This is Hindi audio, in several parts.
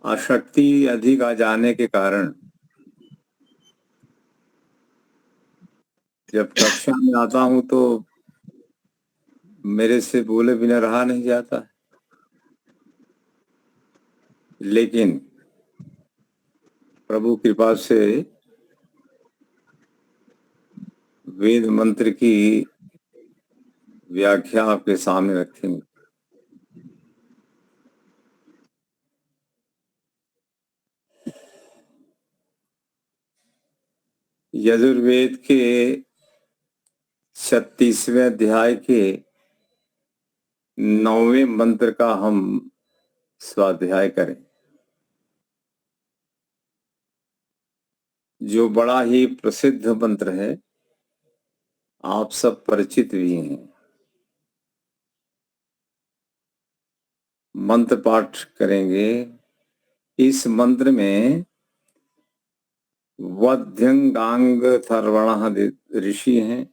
आसक्ति अधिक आ जाने के कारण जब कक्षा में आता हूं तो मेरे से बोले बिना रहा नहीं जाता। लेकिन प्रभु कृपा से वेद मंत्र की व्याख्या आपके सामने रखेंगे। यजुर्वेद के 36वें अध्याय के 9वें मंत्र का हम स्वाध्याय करें, जो बड़ा ही प्रसिद्ध मंत्र है, आप सब परिचित भी हैं। मंत्र पाठ करेंगे। इस मंत्र में वध्यंगांग थर्वण ऋषि हैं,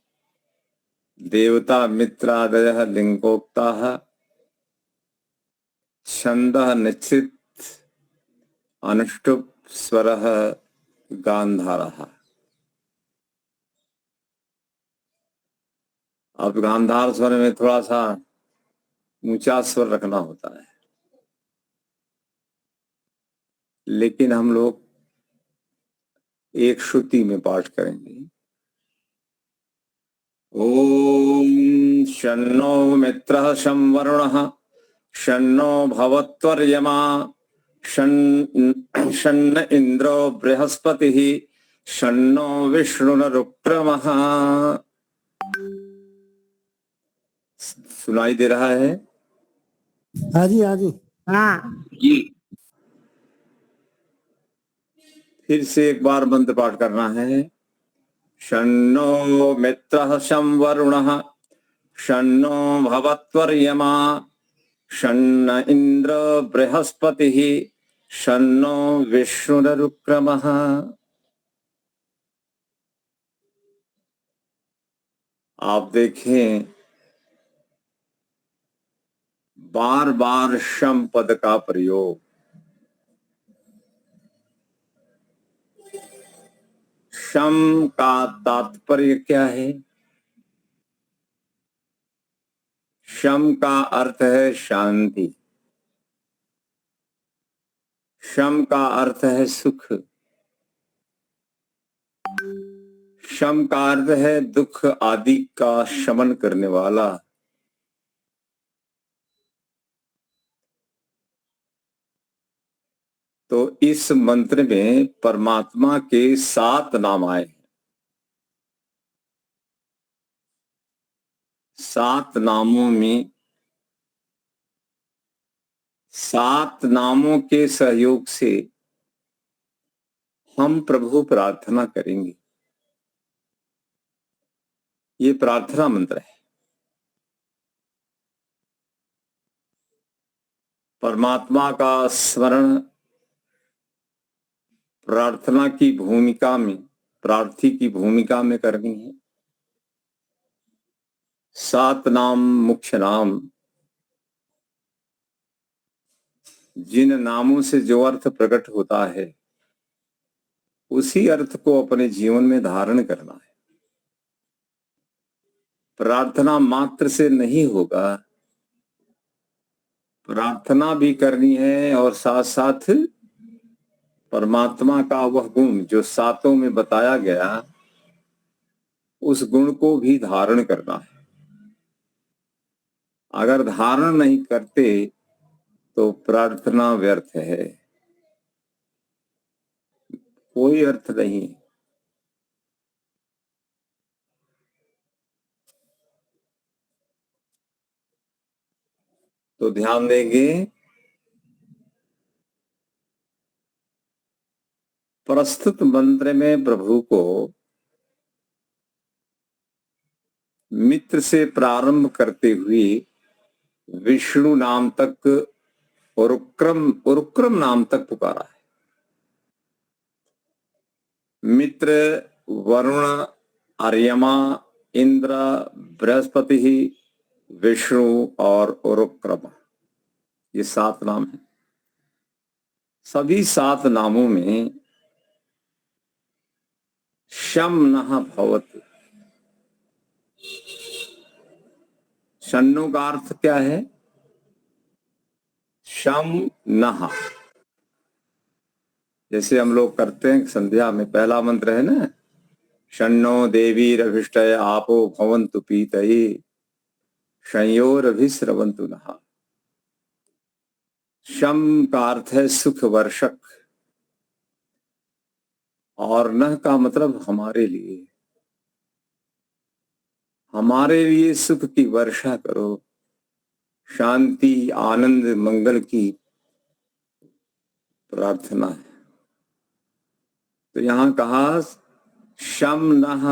देवता मित्रादय लिंगोक्ता, छंदः निश्चित, अनुष्टुप स्वरः गांधारः। अब गांधार स्वर में थोड़ा सा ऊंचा स्वर रखना होता है, लेकिन हम लोग एक श्रुति में पाठ करेंगे। ओम शन्नो मित्रः शं वरुणः शन्नो भवत्वर्यमा शन्न इंद्रो बृहस्पतिः शन्नो विष्णुरुक्रमः। सुनाई दे रहा है? हाँ जी, हाँ जी, हाँ जी। फिर से एक बार मंत्र पाठ करना है। शन्नो मित्रः शं वरुणः शन्नो भवत्वर्यमा शन्न इंद्र बृहस्पतिः शन्नो विष्णुरुक्रमः। आप देखें, बार बार शम पद का प्रयोग। शम का तात्पर्य क्या है? शम का अर्थ है शांति, शम का अर्थ है सुख, शम का अर्थ है दुख आदि का शमन करने वाला। तो इस मंत्र में परमात्मा के 7 नाम आए। 7 नामों में 7 नामों के सहयोग से हम प्रभु प्रार्थना करेंगे। ये प्रार्थना मंत्र है। परमात्मा का स्मरण प्रार्थना की भूमिका में, प्रार्थी की भूमिका में करनी है। 7 नाम मुख्य नाम, जिन नामों से जो अर्थ प्रकट होता है उसी अर्थ को अपने जीवन में धारण करना है। प्रार्थना मात्र से नहीं होगा, प्रार्थना भी करनी है और साथ साथ परमात्मा का वह गुण जो 7 में बताया गया, उस गुण को भी धारण करना है। अगर धारण नहीं करते तो प्रार्थना व्यर्थ है, कोई अर्थ नहीं। तो ध्यान देंगे, प्रस्तुत मंत्र में प्रभु को मित्र से प्रारंभ करते हुए विष्णु नाम तक और उरुक्रम नाम तक पुकारा है। मित्र, वरुण, आर्यमा, इंद्र, बृहस्पति, विष्णु और उरुक्रम, ये 7 नाम हैं। सभी 7 नामों में शम नः भवतु। शन्नु का अर्थ क्या है? शम नः। जैसे हम लोग करते हैं संध्या में, पहला मंत्र है ना, शन्नो देवीरभिष्टय आपो भवन्तु पीतये संयोरभिस्रवन्तु नः। शम का अर्थ है सुख वर्षक, और नह का मतलब हमारे लिए। हमारे लिए सुख की वर्षा करो, शांति, आनंद, मंगल की प्रार्थना है। तो यहां कहा शम नः।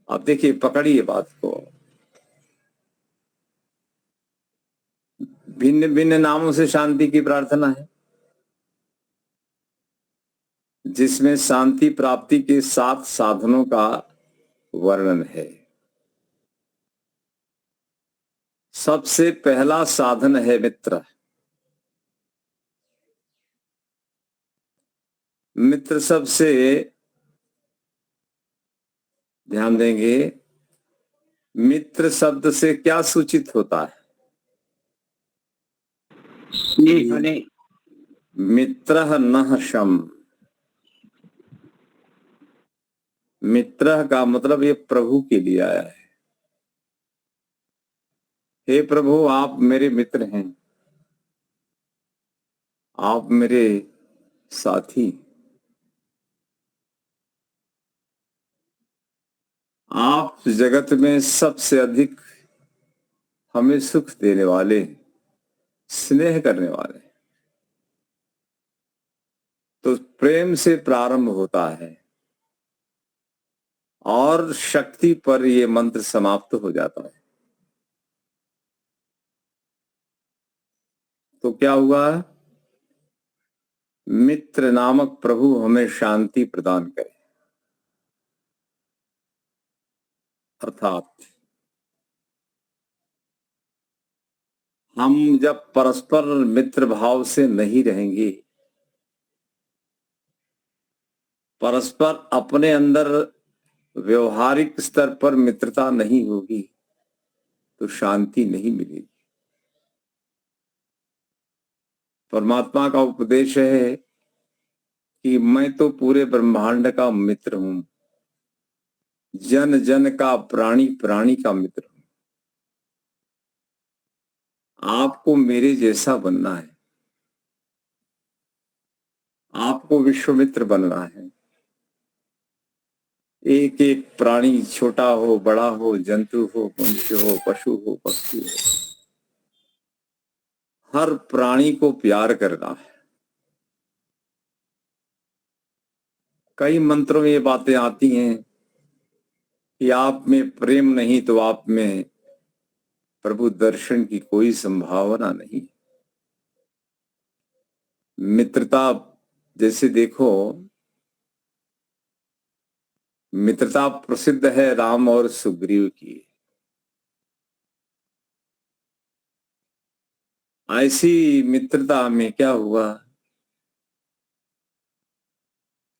अब देखिए, पकड़िए बात को। भिन्न भिन्न नामों से शांति की प्रार्थना है, जिसमें शांति प्राप्ति के 7 साधनों का वर्णन है। सबसे पहला साधन है मित्र। मित्र शब्द से ध्यान देंगे, मित्र शब्द से क्या सूचित होता है? मित्रः नः शम। मित्र का मतलब ये प्रभु के लिए आया है। हे प्रभु, आप मेरे मित्र हैं, आप मेरे साथी, आप जगत में सबसे अधिक हमें सुख देने वाले, स्नेह करने वाले। तो प्रेम से प्रारंभ होता है और शक्ति पर ये मंत्र समाप्त हो जाता है। तो क्या हुआ? मित्र नामक प्रभु हमें शांति प्रदान करे। अर्थात हम जब परस्पर मित्र भाव से नहीं रहेंगे, परस्पर अपने अंदर व्यवहारिक स्तर पर मित्रता नहीं होगी, तो शांति नहीं मिलेगी। परमात्मा का उपदेश है कि मैं तो पूरे ब्रह्मांड का मित्र हूं, जन जन का, प्राणी प्राणी का मित्र हूं। आपको मेरे जैसा बनना है, आपको विश्वमित्र बनना है। एक एक प्राणी, छोटा हो बड़ा हो, जंतु हो मनुष्य हो, पशु हो पक्षी हो, हर प्राणी को प्यार करना है। कई मंत्रों में ये बातें आती हैं कि आप में प्रेम नहीं तो आप में प्रभु दर्शन की कोई संभावना नहीं। मित्रता, जैसे देखो, मित्रता प्रसिद्ध है राम और सुग्रीव की। ऐसी मित्रता में क्या हुआ?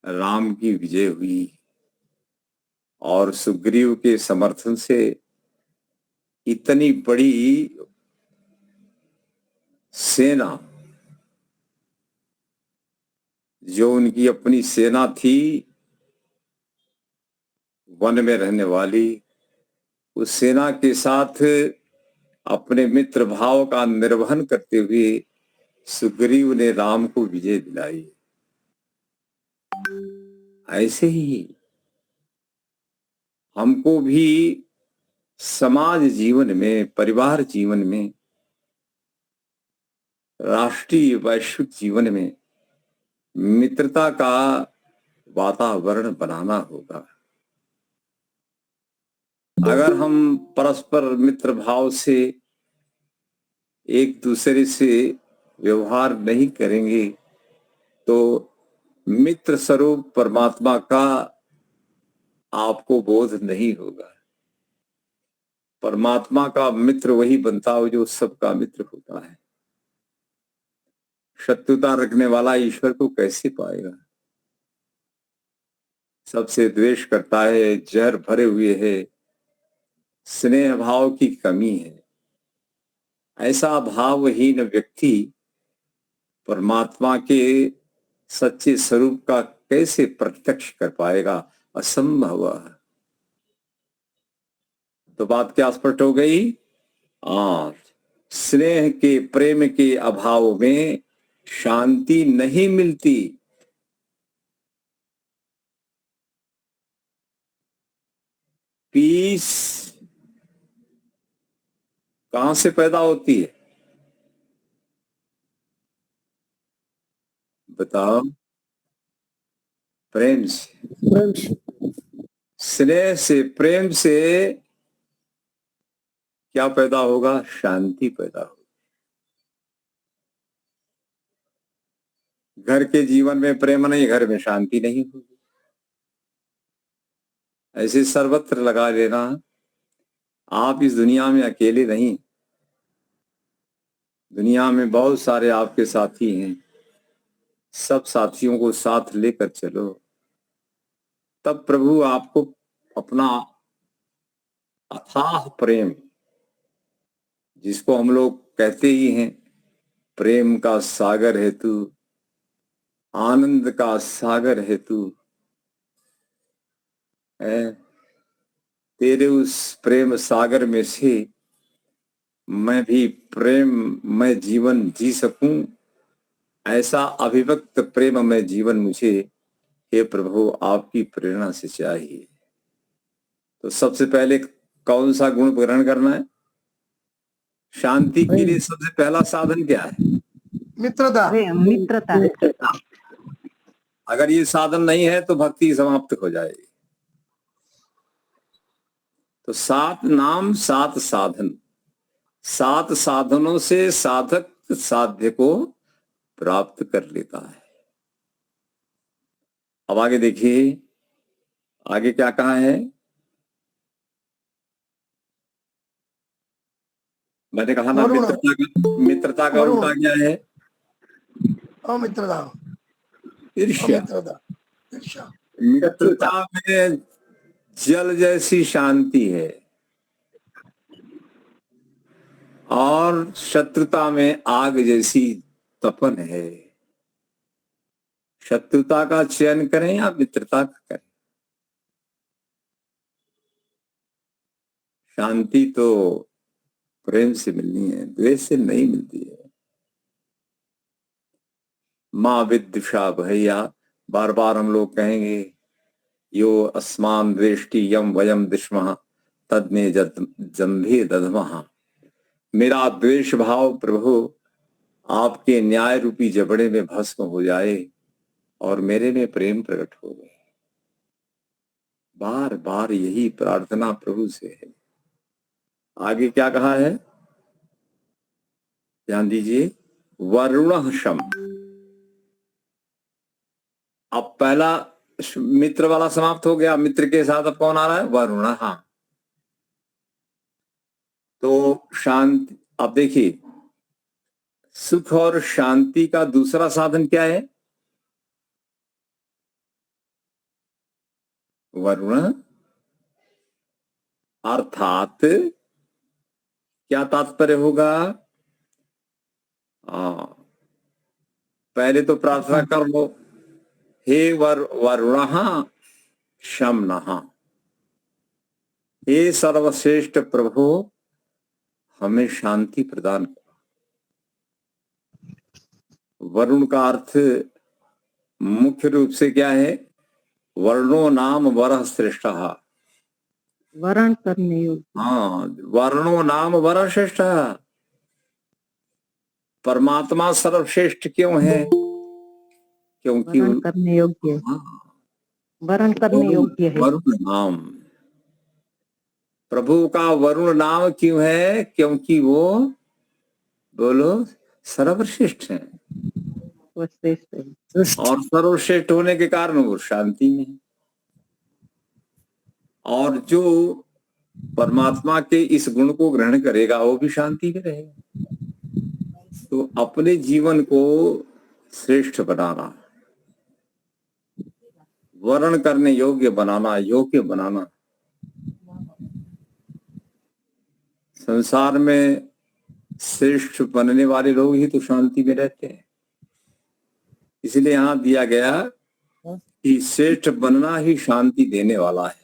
राम की विजय हुई और सुग्रीव के समर्थन से इतनी बड़ी सेना, जो उनकी अपनी सेना थी वन में रहने वाली, उस सेना के साथ अपने मित्र भाव का निर्वहन करते हुए सुग्रीव ने राम को विजय दिलाई। ऐसे ही हमको भी समाज जीवन में, परिवार जीवन में, राष्ट्रीय वैश्विक जीवन में मित्रता का वातावरण बनाना होगा। अगर हम परस्पर मित्र भाव से एक दूसरे से व्यवहार नहीं करेंगे, तो मित्र स्वरूप परमात्मा का आपको बोध नहीं होगा। परमात्मा का मित्र वही बनता हो जो सबका मित्र होता है। शत्रुता रखने वाला ईश्वर को कैसे पाएगा? सबसे द्वेष करता है, जहर भरे हुए है, स्नेह भाव की कमी है। ऐसा भावहीन व्यक्ति परमात्मा के सच्चे स्वरूप का कैसे प्रत्यक्ष कर पाएगा? असंभव। तो बात क्या स्पष्ट हो गई? और स्नेह के, प्रेम के अभाव में शांति नहीं मिलती। पीस कहां से पैदा होती है? बताओ। प्रेम से, प्रेम से। स्नेह से, प्रेम से क्या पैदा होगा? शांति पैदा होगी। घर के जीवन में प्रेम नहीं, घर में शांति नहीं होगी। ऐसे सर्वत्र लगा लेना, आप इस दुनिया में अकेले नहीं। दुनिया में बहुत सारे आपके साथी हैं। सब साथियों को साथ लेकर चलो, तब प्रभु आपको अपना अथाह प्रेम, जिसको हम लोग कहते ही हैं प्रेम का सागर है तू, आनंद का सागर है तू, तेरे उस प्रेम सागर में से मैं भी प्रेम में जीवन जी सकूं, ऐसा अभिव्यक्त प्रेम में जीवन मुझे हे प्रभु आपकी प्रेरणा से चाहिए। तो सबसे पहले कौन सा गुण ग्रहण करना है? शांति के लिए सबसे पहला साधन क्या है? मित्रता। मित्रता। अगर ये साधन नहीं है तो भक्ति समाप्त हो जाएगी। तो 7 नाम 7 साधन, 7 साधनों से साधक साध्य को प्राप्त कर लेता है। अब आगे देखिए, आगे क्या कहा है? मैंने कहा ना, मित्रता का उल्टा क्या है? अमित्रता। ईर्ष्या। मित्रता में जल जैसी शांति है और शत्रुता में आग जैसी तपन है। शत्रुता का चयन करें या मित्रता का करें? शांति तो प्रेम से मिलनी है, द्वेष से नहीं मिलती है। माँ विद्विषा भैया, बार बार हम लोग कहेंगे, यो अस्मान द्वेष्टि यम वयम दिश्मः तद्मे जंभे दधमः। मेरा द्वेष भाव प्रभु आपके न्याय रूपी जबड़े में भस्म हो जाए और मेरे में प्रेम प्रकट हो गए। बार बार यही प्रार्थना प्रभु से है। आगे क्या कहा है? ध्यान दीजिए, वरुण शम। अब पहला मित्र वाला समाप्त हो गया। मित्र के साथ अब कौन आ रहा है? वरुण। हाँ, तो शांति। अब देखिए, सुख और शांति का दूसरा साधन क्या है? वरुण। अर्थात क्या तात्पर्य होगा? पहले तो प्रार्थना कर लो, हे वरुण शमनः। हे सर्वश्रेष्ठ प्रभु, हमें शांति प्रदान करो। वरुण का अर्थ मुख्य रूप से क्या है? वर्णो नाम वरः श्रेष्ठः। वर्ण करने योग्य। हाँ, वर्णो नाम वरः श्रेष्ठः। परमात्मा सर्वश्रेष्ठ क्यों है? क्योंकि वर्ण करने योग्य। हाँ, वर्ण करने योग्य है। वरुण नाम, प्रभु का वरुण नाम क्यों है? क्योंकि वो, बोलो, सर्वश्रेष्ठ है। वो श्रेष्ठ है। और सर्वश्रेष्ठ होने के कारण वो शांति में है। और जो परमात्मा के इस गुण को ग्रहण करेगा वो भी शांति में रहेगा। तो अपने जीवन को श्रेष्ठ बनाना, वर्ण करने योग्य बनाना, योग्य बनाना। संसार में श्रेष्ठ बनने वाले लोग ही तो शांति में रहते हैं। इसलिए यहां दिया गया कि श्रेष्ठ बनना ही शांति देने वाला है।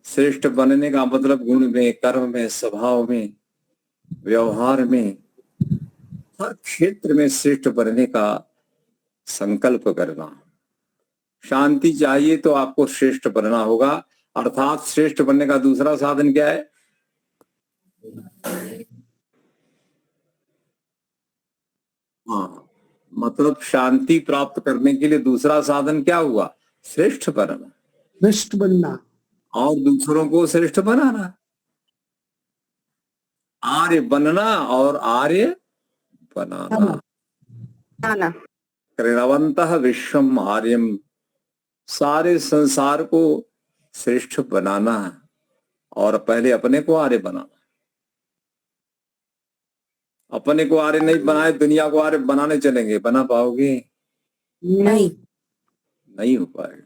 श्रेष्ठ बनने का मतलब गुण में, कर्म में, स्वभाव में, व्यवहार में, हर क्षेत्र में श्रेष्ठ बनने का संकल्प करना। शांति चाहिए तो आपको श्रेष्ठ बनना होगा। अर्थात श्रेष्ठ बनने का दूसरा साधन क्या है? हाँ, मतलब शांति प्राप्त करने के लिए दूसरा साधन क्या हुआ? श्रेष्ठ बनना, श्रेष्ठ बनना और दूसरों को श्रेष्ठ बनाना। आर्य बनना और आर्य बनाना। कृणवंतः विश्वम आर्यम, सारे संसार को श्रेष्ठ बनाना और पहले अपने को आर्य बनाना। अपने को आर्य नहीं बनाए दुनिया को आर्य बनाने चलेंगे, बना पाओगे? नहीं। नहीं हो पाएगा।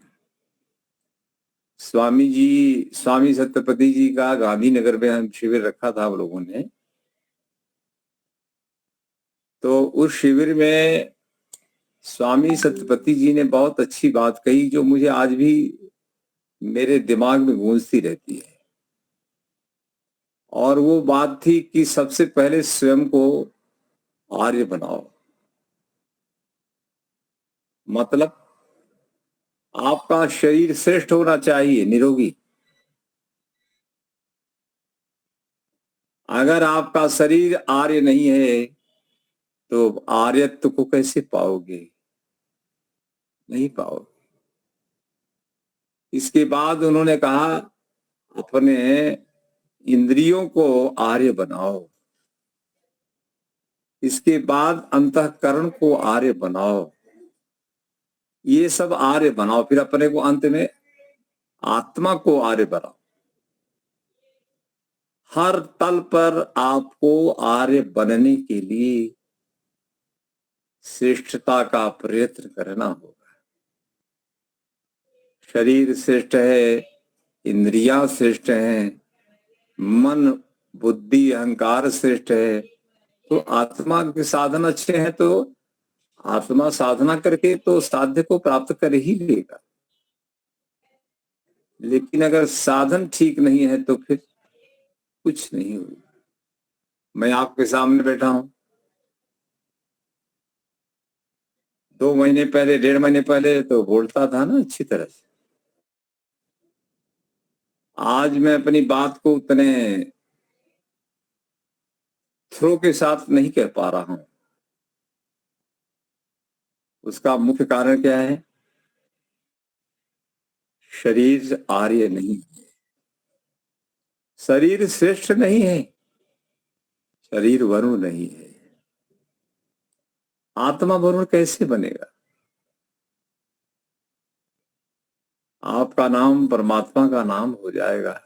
स्वामी सत्यपति जी का गांधीनगर में हम शिविर रखा था हम लोगों ने। तो उस शिविर में स्वामी सत्यपति जी ने बहुत अच्छी बात कही जो मुझे आज भी मेरे दिमाग में गूंजती रहती है। और वो बात थी कि सबसे पहले स्वयं को आर्य बनाओ। मतलब आपका शरीर श्रेष्ठ होना चाहिए, निरोगी। अगर आपका शरीर आर्य नहीं है तो आर्यत्व को कैसे पाओगे? नहीं पाओगे। इसके बाद उन्होंने कहा अपने इंद्रियों को आर्य बनाओ। इसके बाद अंतःकरण को आर्य बनाओ। ये सब आर्य बनाओ, फिर अपने को अंत में आत्मा को आर्य बनाओ। हर तल पर आपको आर्य बनने के लिए श्रेष्ठता का प्रयत्न करना होगा। शरीर श्रेष्ठ है, इंद्रियां श्रेष्ठ हैं, मन, बुद्धि, अहंकार श्रेष्ठ है, तो आत्मा के साधन अच्छे हैं तो आत्मा साधना करके तो साध्य को प्राप्त कर ही लेगा। लेकिन अगर साधन ठीक नहीं है तो फिर कुछ नहीं होगा। मैं आपके सामने बैठा हूं, 2 महीने पहले, 1.5 महीने पहले तो बोलता था ना अच्छी तरह से। आज मैं अपनी बात को उतने थ्रो के साथ नहीं कह पा रहा हूं। उसका मुख्य कारण क्या है? शरीर आर्य नहीं है, शरीर श्रेष्ठ नहीं है, शरीर वरुण नहीं है। आत्मा वरुण कैसे बनेगा? आपका नाम परमात्मा का नाम हो जाएगा।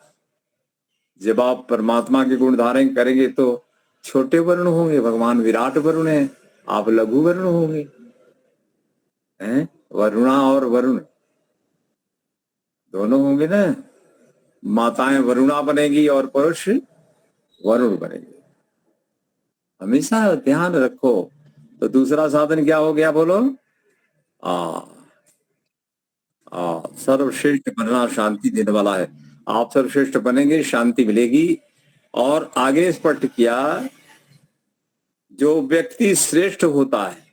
जब आप परमात्मा के गुण धारण करेंगे तो छोटे वरुण होंगे, भगवान विराट वरुण है, आप लघु वरुण होंगे। हैं? वरुणा और वरुण दोनों होंगे ना। माताएं वरुणा बनेगी और पुरुष वरुण बनेंगे। हमेशा ध्यान रखो। तो दूसरा साधन क्या हो गया बोलो? सर्वश्रेष्ठ बनना शांति देने वाला है। आप सर्वश्रेष्ठ बनेंगे, शांति मिलेगी। और आगे स्पष्ट किया, जो व्यक्ति श्रेष्ठ होता है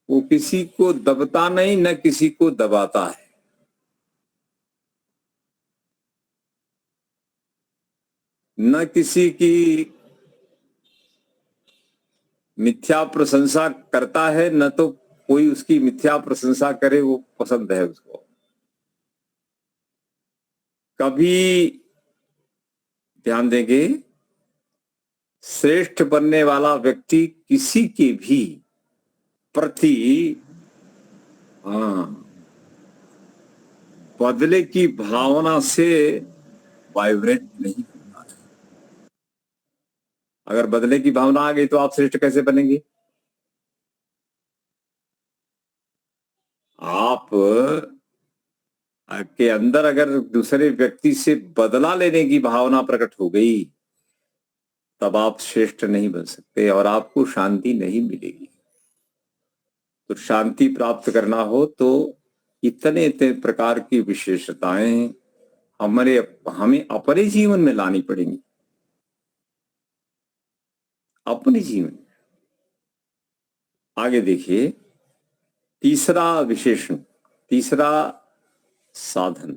वो किसी को दबता नहीं, न किसी को दबाता है। न किसी की मिथ्या प्रशंसा करता है, न तो कोई उसकी मिथ्या प्रशंसा करे वो पसंद है उसको। कभी ध्यान देंगे, श्रेष्ठ बनने वाला व्यक्ति किसी के भी प्रति बदले की भावना से वाइब्रेट नहीं करना है। अगर बदले की भावना आ गई तो आप श्रेष्ठ कैसे बनेंगे? आप के अंदर अगर दूसरे व्यक्ति से बदला लेने की भावना प्रकट हो गई तब आप श्रेष्ठ नहीं बन सकते और आपको शांति नहीं मिलेगी। तो शांति प्राप्त करना हो तो इतने इतने प्रकार की विशेषताएं हमें अपने जीवन में लानी पड़ेंगी। अपने जीवन आगे देखिए, तीसरा विशेषण, तीसरा साधन,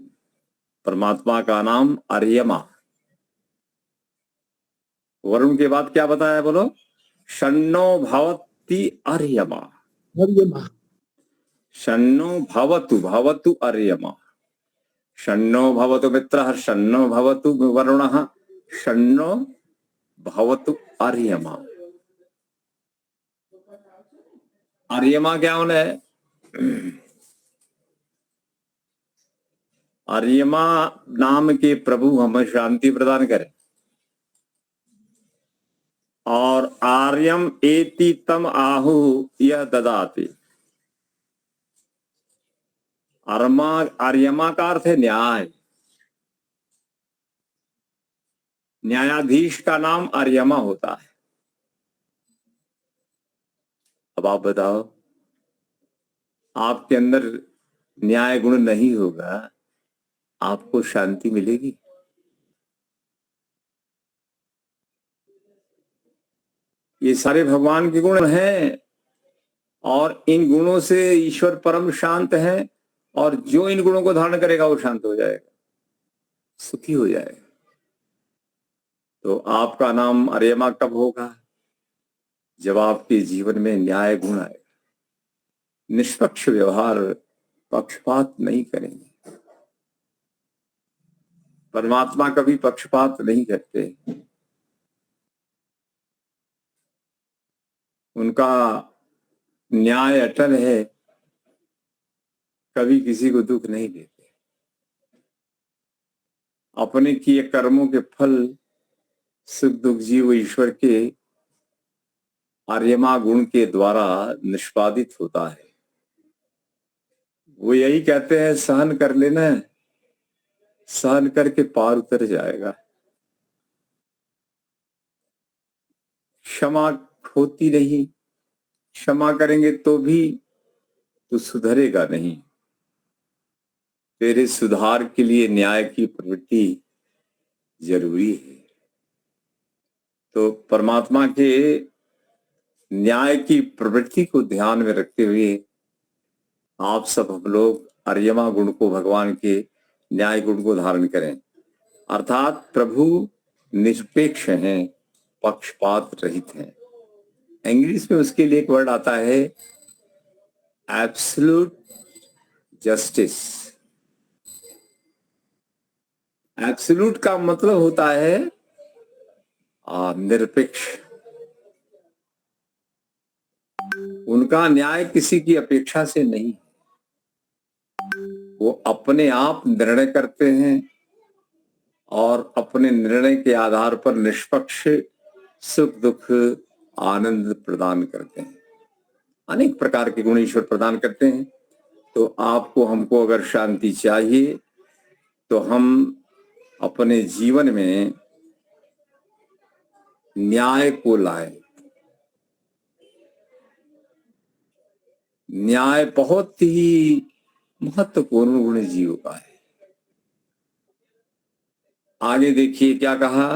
परमात्मा का नाम अर्यमा। वरुण के बाद क्या बताया बोलो? शन्नो भवति अर्यमा। अर्यमा। शन्नो भवतु, भवतु अर्यमा। शन्नो भवतु मित्रः, शन्नो भवतु वरुणः, शन्नो भवतु अर्यमा। अर्यमा क्या होना है? अर्यमा नाम के प्रभु हमें शांति प्रदान करें। और आर्यम एति तम आहु यह ददाति। अर्यमा का अर्थ है न्याय। न्यायाधीश का नाम अर्यमा होता है। अब आप बताओ, आपके अंदर न्याय गुण नहीं होगा, आपको शांति मिलेगी? ये सारे भगवान के गुण हैं और इन गुणों से ईश्वर परम शांत है, और जो इन गुणों को धारण करेगा वो शांत हो जाएगा, सुखी हो जाएगा। तो आपका नाम अर्यमा कब होगा? जब आपके जीवन में न्याय गुण आएगा, निष्पक्ष व्यवहार, पक्षपात नहीं करेंगे। परमात्मा कभी पक्षपात नहीं करते। उनका न्याय अटल है, कभी किसी को दुख नहीं देते। अपने किए कर्मों के फल सुख दुख जीव ईश्वर के अर्यमा गुण के द्वारा निष्पादित होता है। वो यही कहते हैं, सहन कर लेना, सहन करके पार उतर जाएगा। क्षमा होती नहीं, क्षमा करेंगे तो भी तो सुधरेगा नहीं। तेरे सुधार के लिए न्याय की प्रवृत्ति जरूरी है। तो परमात्मा के न्याय की प्रवृत्ति को ध्यान में रखते हुए आप सब हम लोग अर्यमा गुण को, भगवान के न्याय गुण को धारण करें। अर्थात प्रभु निरपेक्ष हैं, पक्षपात रहित हैं। इंग्लिश में उसके लिए एक वर्ड आता है एब्सोल्यूट जस्टिस। एब्सोल्यूट का मतलब होता है निरपेक्ष। उनका न्याय किसी की अपेक्षा से नहीं, वो अपने आप निर्णय करते हैं और अपने निर्णय के आधार पर निष्पक्ष सुख दुख आनंद प्रदान करते हैं। अनेक प्रकार के गुण ईश्वर प्रदान करते हैं। तो आपको हमको अगर शांति चाहिए तो हम अपने जीवन में न्याय को लाएं। न्याय बहुत ही महत्वपूर्ण गुण जीव का है। आगे देखिए क्या कहा।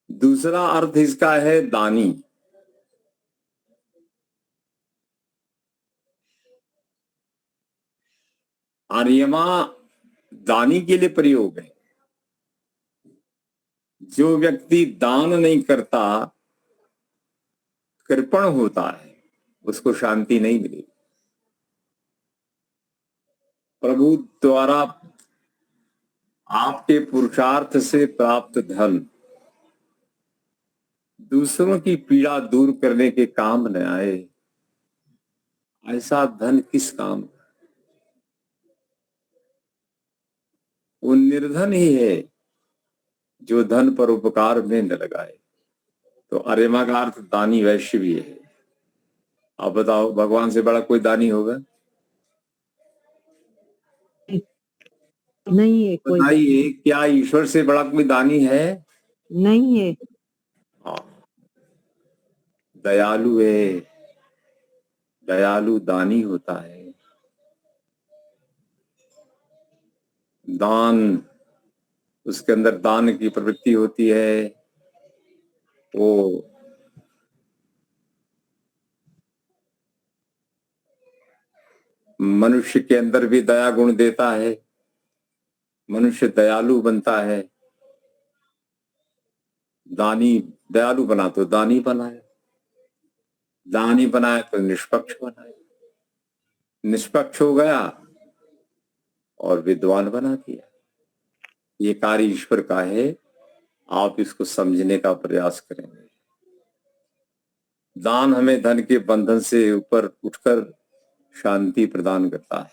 दूसरा अर्थ इसका है दानी। अर्यमा दानी के लिए प्रयोग है। जो व्यक्ति दान नहीं करता, कृपण होता है, उसको शांति नहीं मिलेगी। प्रभु द्वारा आपके पुरुषार्थ से प्राप्त धन दूसरों की पीड़ा दूर करने के काम न आए ऐसा धन किस काम का? वो निर्धन ही है जो धन पर उपकार में न लगाए। तो अरेमा का अर्थ दानी वैश्य भी है। आप बताओ, भगवान से बड़ा कोई दानी होगा? नहीं है कोई, बताइए, क्या ईश्वर से बड़ा कोई दानी है? नहीं है। हाँ, दयालु है, दयालु दानी होता है। दान, उसके अंदर दान की प्रवृत्ति होती है। वो मनुष्य के अंदर भी दया गुण देता है। मनुष्य दयालु बनता है। दानी दयालु बना तो दानी बनाए, दानी बनाए तो निष्पक्ष बनाए, निष्पक्ष हो गया और विद्वान बना दिया। ये कार्य ईश्वर का है। आप इसको समझने का प्रयास करेंगे। दान हमें धन के बंधन से ऊपर उठकर शांति प्रदान करता है।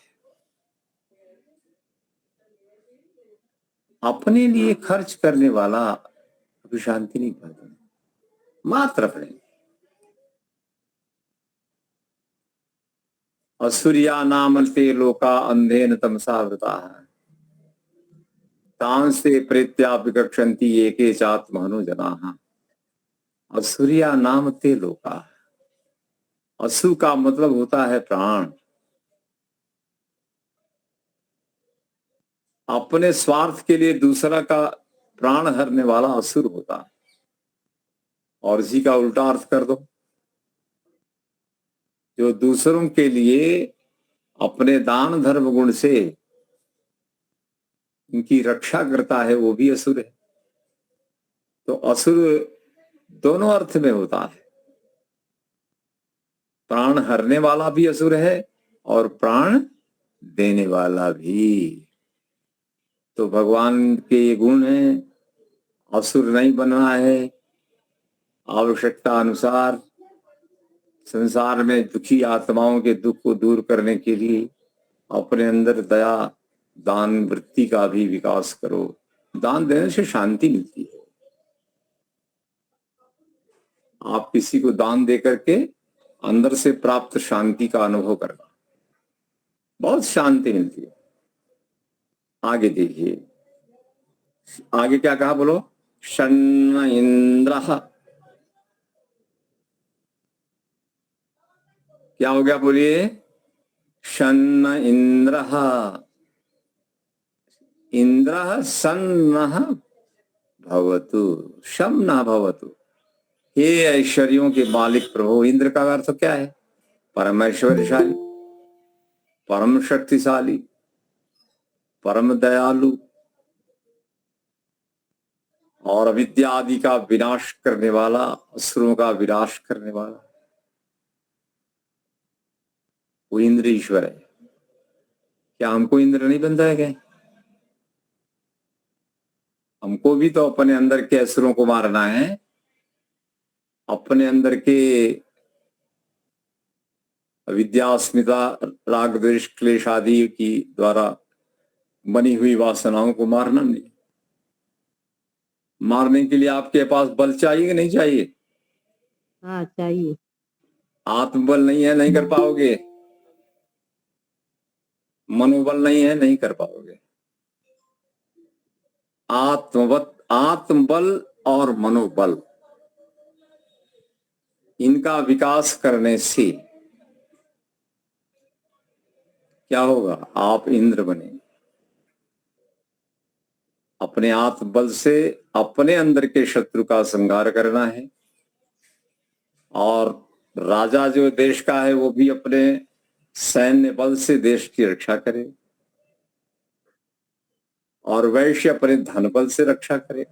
अपने लिए खर्च करने वाला कभी शांति नहीं पाता, मात्र अपने। असुरिया नाम ते लोका अंधेन तमसा वृता, तांसे प्रेत्या विकक्षन्ति एके चात्महनो जनाः। असुरिया नाम ते लोका। असु का मतलब होता है प्राण। अपने स्वार्थ के लिए दूसरा का प्राण हरने वाला असुर होता है। और इसी का उल्टा अर्थ कर दो, जो दूसरों के लिए अपने दान धर्म गुण से उनकी रक्षा करता है, वो भी असुर है। तो असुर दोनों अर्थ में होता है। प्राण हरने वाला भी असुर है और प्राण देने वाला भी। तो भगवान के ये गुण हैं। असुर नहीं बनना है। आवश्यकता अनुसार संसार में दुखी आत्माओं के दुख को दूर करने के लिए अपने अंदर दया दान वृत्ति का भी विकास करो। दान देने से शांति मिलती है। आप किसी को दान दे करके अंदर से प्राप्त शांति का अनुभव करना, बहुत शांति मिलती है। आगे देखिए, आगे क्या कहा, बोलो। षण्ण इंद्रः, क्या हो गया बोलिए? षण्ण इंद्रः, इंद्रः सन्नः भवतु, शम न भवतु। हे ऐश्वर्यों के मालिक प्रभु। इंद्र का अर्थ क्या है? परम ऐश्वर्यशाली, परम शक्तिशाली, परम दयालु और अविद्या आदि का विनाश करने वाला, असुरों का विनाश करने वाला, वो इंद्र ईश्वर है। क्या हमको इंद्र नहीं बनता है क्या? हमको भी तो अपने अंदर के असुरों को मारना है। अपने अंदर के विद्या, अस्मिता, राग, द्वेष, क्लेश आदि की द्वारा बनी हुई वासनाओं को मारना नहीं। मारने के लिए आपके पास बल चाहिए कि नहीं चाहिए? हाँ चाहिए। आत्मबल नहीं है, नहीं कर पाओगे। मनोबल नहीं है, नहीं कर पाओगे। आत्मबल और मनोबल, इनका विकास करने से क्या होगा? आप इंद्र बने। अपने आत्मबल से अपने अंदर के शत्रु का संहार करना है। और राजा जो देश का है वो भी अपने सैन्य बल से देश की रक्षा करे, और वैश्य अपने धन बल से रक्षा करे।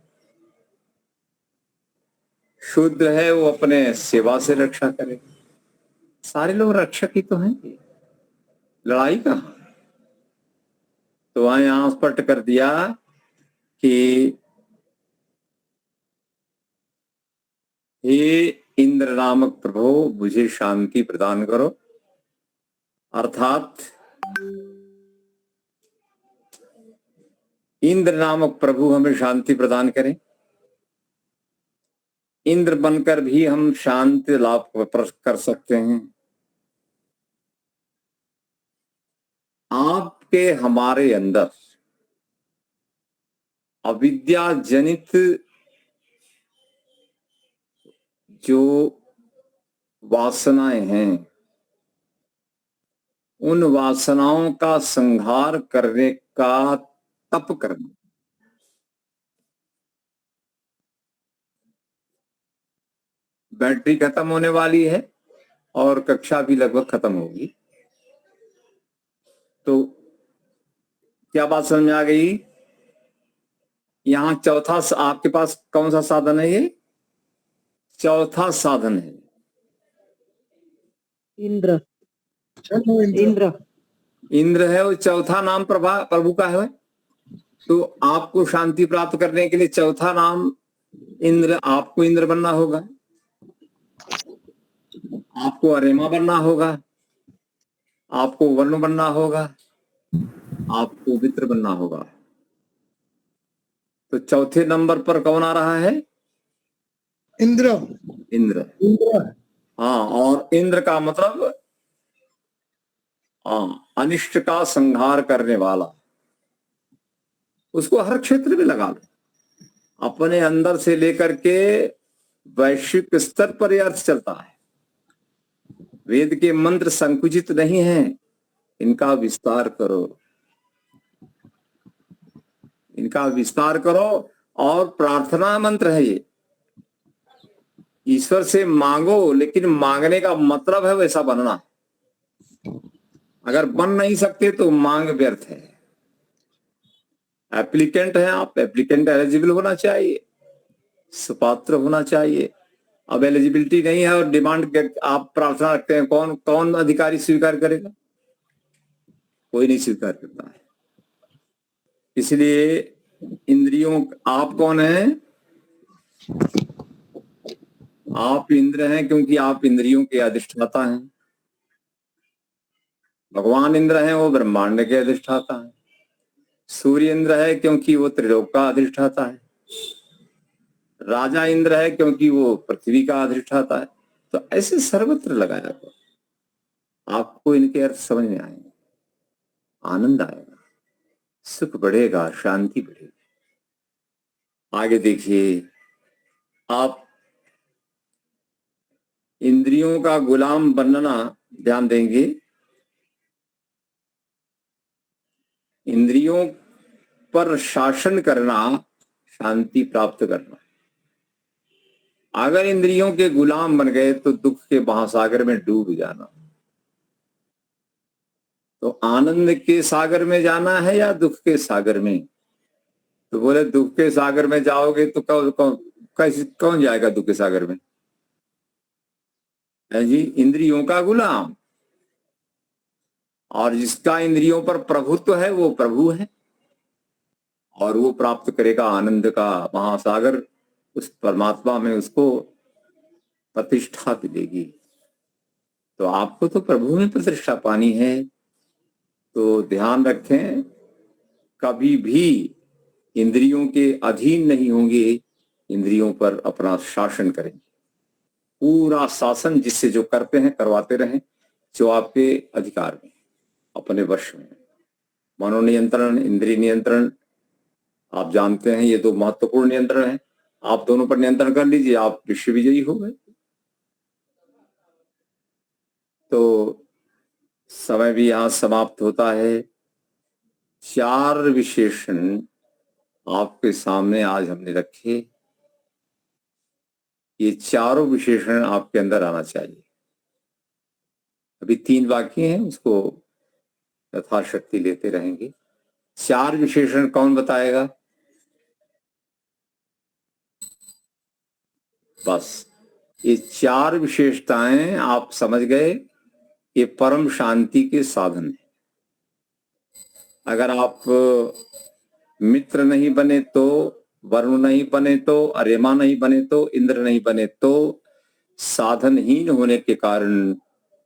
शूद्र है वो अपने सेवा से रक्षा करे। सारे लोग रक्षक ही तो हैं। लड़ाई कहाँ? तो वहां यहां स्पष्ट कर दिया कि हे इंद्र नामक प्रभु, मुझे शांति प्रदान करो। अर्थात इंद्र नामक प्रभु हमें शांति प्रदान करें। इंद्र बनकर भी हम शांति लाभ कर सकते हैं। आपके हमारे अंदर अविद्या जनित जो वासनाएं हैं, उन वासनाओं का संहार करने का तप करना। बैटरी खत्म होने वाली है और कक्षा भी लगभग खत्म होगी, तो क्या बात समझ में आ गई? यहां चौथा आपके पास कौन सा साधन है? ये चौथा साधन है। इंद्र। चलो इंद्र। इंद्र है और चौथा नाम प्रभु का है। तो आपको शांति प्राप्त करने के लिए चौथा नाम इंद्र, आपको इंद्र बनना होगा, आपको अरेमा बनना होगा, आपको वरुण बनना होगा, आपको मित्र बनना होगा। तो चौथे नंबर पर कौन आ रहा है? इंद्र। इंद्र। इंद्र। हाँ, और इंद्र का मतलब अनिष्ट का संहार करने वाला। उसको हर क्षेत्र में लगा लो, अपने अंदर से लेकर के वैश्विक स्तर पर यह अर्थ चलता है। वेद के मंत्र संकुचित नहीं हैं, इनका विस्तार करो, इनका विस्तार करो। और प्रार्थना मंत्र है ये। ईश्वर से मांगो, लेकिन मांगने का मतलब है वैसा बनना। अगर बन नहीं सकते तो मांग व्यर्थ है। एप्लीकेंट है आप, एप्लीकेंट एलिजिबल होना चाहिए, सुपात्र होना चाहिए। अब एलिजिबिलिटी नहीं है और डिमांड आप प्रार्थना रखते हैं, कौन कौन अधिकारी स्वीकार करेगा? कोई नहीं स्वीकार करता है। इसलिए इंद्रियों, आप कौन हैं? आप इंद्र हैं, क्योंकि आप इंद्रियों के अधिष्ठाता हैं। भगवान इंद्र हैं, वो ब्रह्मांड के अधिष्ठाता हैं। सूर्य इंद्र है क्योंकि वो त्रिलोक का अधिष्ठाता है। राजा इंद्र है क्योंकि वो पृथ्वी का अधिष्ठाता है। तो ऐसे सर्वत्र लगाया करो, आपको इनके अर्थ समझ में आएंगे, आनंद आएगा, सुख बढ़ेगा, शांति बढ़ेगी। आगे देखिए, आप इंद्रियों का गुलाम बनना ध्यान देंगे। इंद्रियों पर शासन करना, शांति प्राप्त करना। अगर इंद्रियों के गुलाम बन गए तो दुख के महासागर में डूब जाना। तो आनंद के सागर में जाना है या दुख के सागर में? तो बोले दुख के सागर में जाओगे तो कौन जाएगा दुख के सागर में? है जी, इंद्रियों का गुलाम। और जिसका इंद्रियों पर प्रभुत्व है वो प्रभु है, और वो प्राप्त करेगा आनंद का महासागर। उस परमात्मा में उसको प्रतिष्ठा मिलेगी। तो आपको तो प्रभु में प्रतिष्ठा पानी है। तो ध्यान रखें, कभी भी इंद्रियों के अधीन नहीं होंगे, इंद्रियों पर अपना शासन करेंगे। पूरा शासन जिससे जो करते हैं करवाते रहें, जो आपके अधिकार में, अपने वश में। मनोनियंत्रण, इंद्रिय नियंत्रण, आप जानते हैं ये दो महत्वपूर्ण नियंत्रण हैं। आप दोनों पर नियंत्रण कर लीजिए, आप विश्व विजयी हो गए। तो समय भी यहां समाप्त होता है। 4 विशेषण आपके सामने आज हमने रखे। ये चारों विशेषण आपके अंदर आना चाहिए। अभी 3 बाकी हैं, उसको यथाशक्ति लेते रहेंगे। 4 विशेषण कौन बताएगा? बस ये 4 विशेषताएं आप समझ गए, ये परम शांति के साधन है। अगर आप मित्र नहीं बने तो, वरुण नहीं बने तो, अरेमा नहीं बने तो, इंद्र नहीं बने तो, साधनहीन होने के कारण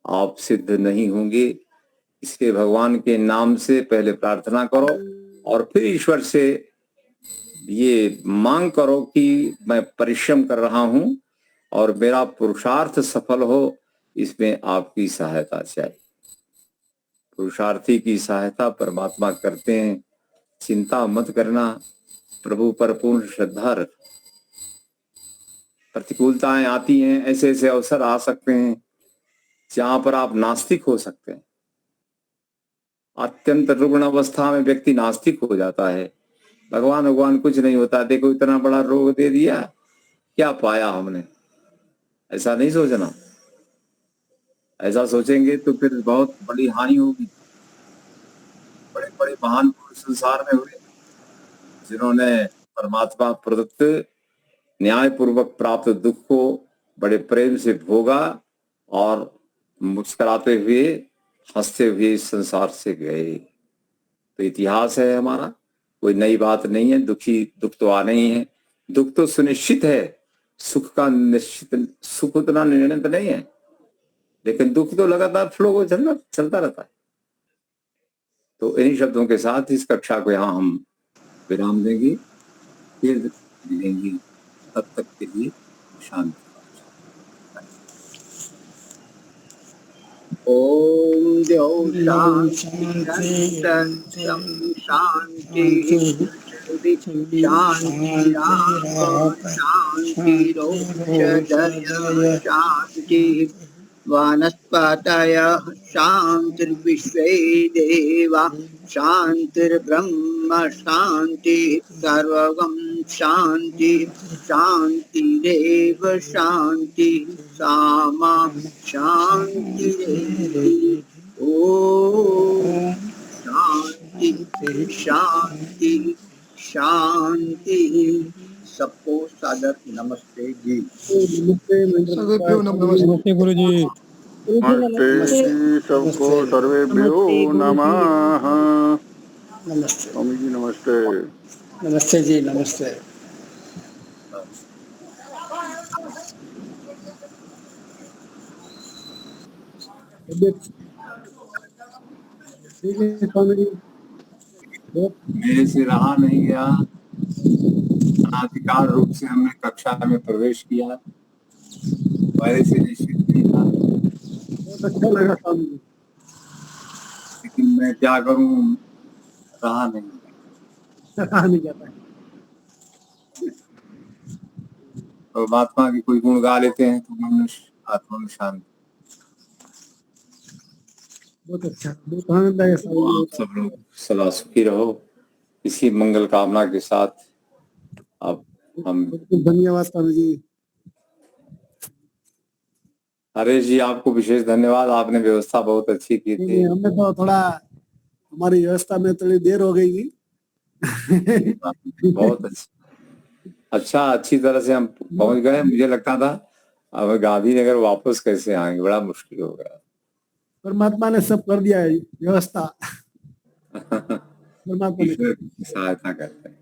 आप सिद्ध नहीं होंगे। इसके भगवान के नाम से पहले प्रार्थना करो और फिर ईश्वर से ये मांग करो कि मैं परिश्रम कर रहा हूं और मेरा पुरुषार्थ सफल हो, इसमें आपकी सहायता चाहिए। पुरुषार्थी की सहायता परमात्मा करते हैं, चिंता मत करना, प्रभु पर पूर्ण श्रद्धा रख। प्रतिकूलताएं आती हैं, ऐसे ऐसे अवसर आ सकते हैं जहां पर आप नास्तिक हो सकते हैं। अत्यंत रुग्ण अवस्था में व्यक्ति नास्तिक हो जाता है, भगवान भगवान कुछ नहीं होता, देखो इतना बड़ा रोग दे दिया, क्या पाया हमने, ऐसा नहीं सोचना। ऐसा सोचेंगे तो फिर बहुत बड़ी हानि होगी। बड़े बड़े महान पुरुष संसार में हुए जिन्होंने परमात्मा प्रदत्त न्याय पूर्वक प्राप्त दुख को बड़े प्रेम से भोगा और मुस्कुराते हुए हंसते हुए इस संसार से गए। तो इतिहास है हमारा, कोई नई बात नहीं है। दुख तो आने ही है, दुख तो सुनिश्चित है, सुख का निश्चित, सुख उतना निर्णित नहीं है, लेकिन दुख तो लगातार फ्लो को चलता रहता है। तो इन्हीं शब्दों के साथ इस कक्षा को यहाँ हम विराम देंगे, फिर मिलेंगे, तब तक के लिए शांति। ओम द्यौ शांति शांति शांति वनस्पतयः शान्तिर्विश्वे देवा शान्तिर्ब्रह्म शान्ति सर्वं शान्ति शान्तिरेव शान्ति सामा शान्तिरेव। ओम शांति शांति शांति। सबको सादर नमस्ते जी। सदैव नमस्ते। नमस्ते गुरु जी। नमस्ते सबको, सर्वेभ्यो नमः। नमस्ते स्वामी जी नमस्ते। नमस्ते जी, नमस्ते। ठीक है स्वामी जी। मेरे से रहा नहीं गया, अनाधिकार रूप से हमने कक्षा में प्रवेश किया, पहले से निश्चित नहीं था, बहुत अच्छा लगा स्वामी जी। लेकिन मैं क्या करूं, रहा नहीं गया। रहा नहीं जाता है। परमात्मा की कोई गुण गा लेते हैं तो मनुष्य आत्मा में शांति। बहुत अच्छा, बहुत आनंद आया स्वामी तो जी। आप सब लोग सदा सुखी रहो, इसी मंगल कामना के साथ अब हम बहुत धन्यवाद स्वामी जी। हरेश जी, आपको विशेष धन्यवाद, आपने व्यवस्था बहुत अच्छी की थी। हमें तो थोड़ा हमारी व्यवस्था में थोड़ी देर हो गई थी। बहुत अच्छा, अच्छी तरह से हम पहुंच गए। मुझे लगता था अब गांधीनगर वापस कैसे आएंगे, बड़ा मुश्किल हो गया। परमात्मा ने सब कर दिया है व्यवस्था। परमात्मा ने ईश्वर की सहायता करते हैं।